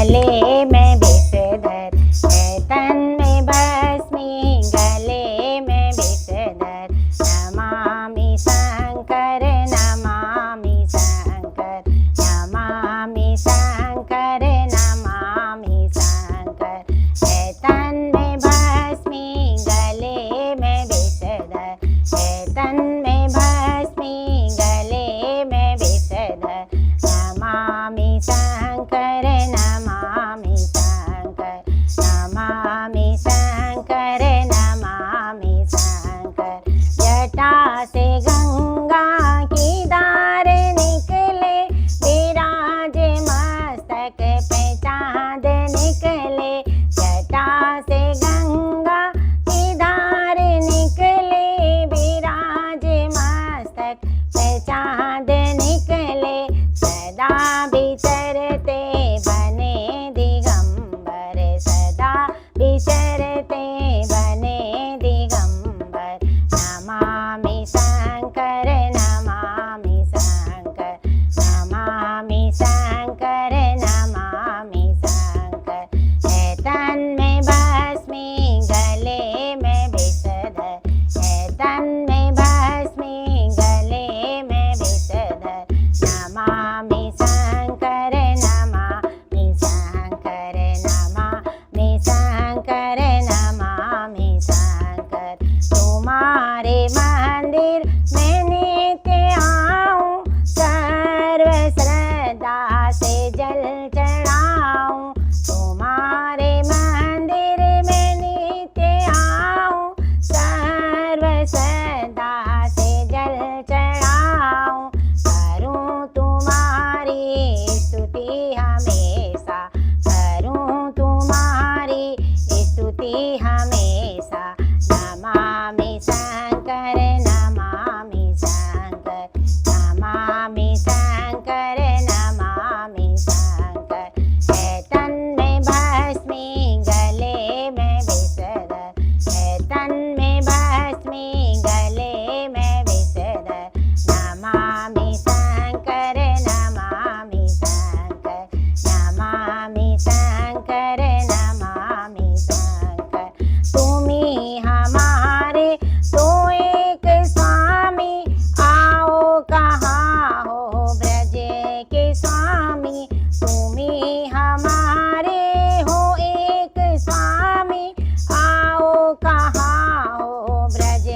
गले में विषधर है तन में भस्मी, गले में विषधर। नमामि शंकर, नमामि शंकर, नमामि शंकर, नमामि शंकर। है तन में भस्मी, गले में विषधर है तन में भस्मी, गले में विषधर। नमामि शंकर, नमामि शंकर, नमामि शंकर, नमामि शंकर। जटा से गंगा की धार निकले, विराज मस्तक पे चाँद निकले। जटा से गंगा की धार निकले, विराज मस्तक पे चाँद निकले। सदा विचरते बने दिगंबर, सदा विचरते बने दिगंबर। नमामि शंकर, नमामि शंकर, नमामि शंकर, नमामि शंकर। है तन में भस्मी, गले में विषधर है तन में भस्मी, गले में विषधर। नमामि शंकर, नमामि शंकर, नमामि शंकर, नमामि शंकर। तुम्हारे मंदिर में नित्य आऊं, सर्व श्रद्धा से जल चढ़ाऊं। तुम्हारे मंदिर में नित्य आऊं, सर्व श्रद्धा से जल चढ़ाऊं। करूं तुम्हारी स्तुति हमेशा, करूं तुम्हारी स्तुति हमेशा। नमामि शंकर, नमामि शंकर, नमामि शंकर, नमामि शंकर। है तन में भस्मी, गले में विषधर है तन में भस्मी, गले में विषधर। नमामि शंकर, नमामि शंकर, नमामि शंकर, नमामि शंकर। तुम्ही हमारे तो एक स्वामी, आओ कहाँ हो ब्रज के स्वामी। तुम्ही हमारे हो एक स्वामी, आओ कहाँ हो ब्रज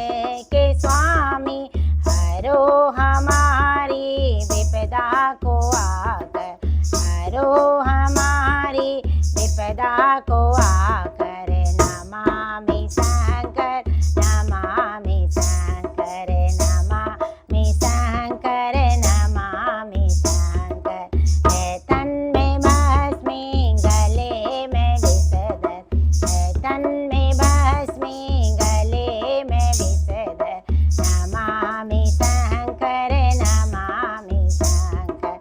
के स्वामी। हरो हमारी विपदा को आकर, हरो हमारी विपदा को आकर। नमामि शंकर, नमामि शंकर, नमामि शंकर, नमामि शंकर। है तन में भस्मी, गले में विषधर है तन में भस्मी, गले में विषधर। नमामि शंकर, नमामि शंकर,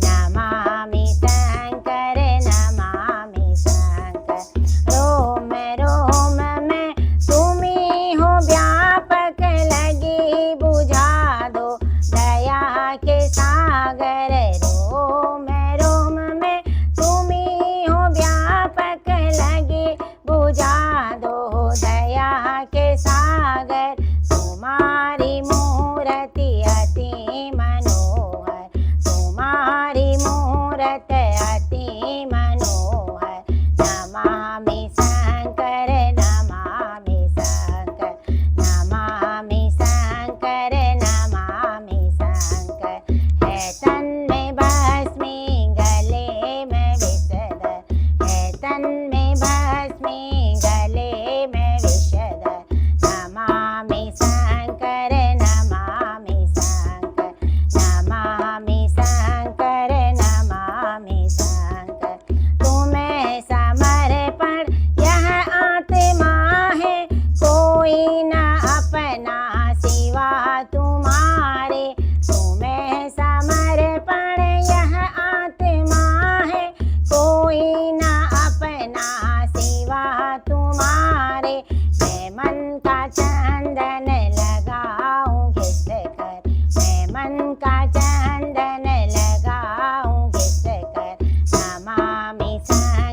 नमामि शंकर, नमामि शंकर। रोम रोम में तुम्ही हो व्यापक, लगी बुझा दो दया के सागर। रोम रोम में तुम्ही हो व्यापक, लगे बुझा दो दया के सागर। तुम्हारी मूर्ति अति मनोहर, तुम्हारी मूरत अति मनोहर। नमामि शंकर, नमामि शंकर, नमामि शंकर, नमामि शंकर। है तन में भस्मी, गले में विषधर है तन में भस्मी, गले में विषधर। नमामि शंकर, नमामि शंकर, नमामि शंकर, नमामि शंकर। तुम्हें समर्पण यह आत्मा है, कोई न अपना सिवा तुम्हारे। तुम्हें समर्पण यह आत्मा है, कोई न अपना सिवा तुम्हारे। मैं मन का चंदन लगाऊं घिस कर, मैं मन का चंदन लगाऊं घिस कर। नमामि शंकर,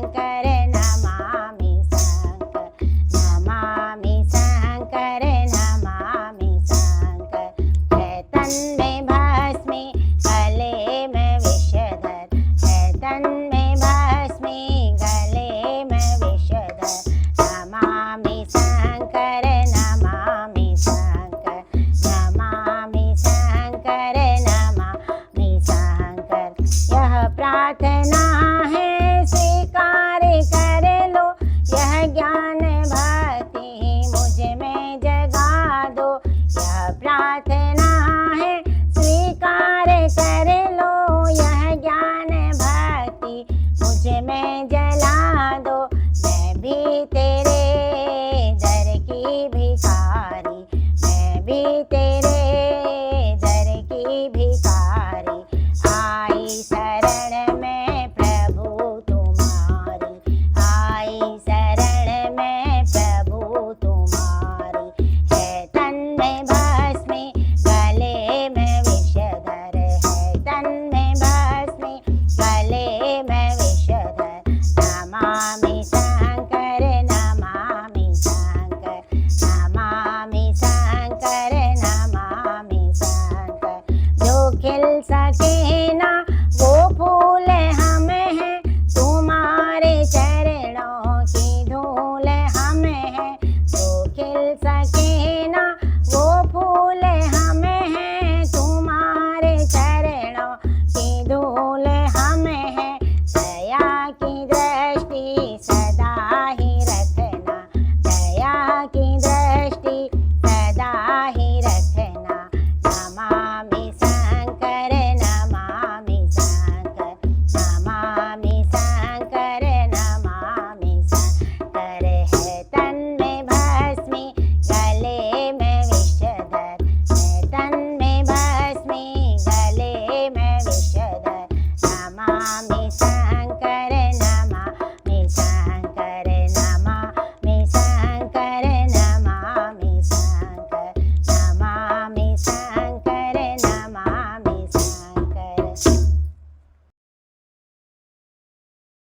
जला दो, मैं भी तेरे दर की भिखारी, मैं भी तेरे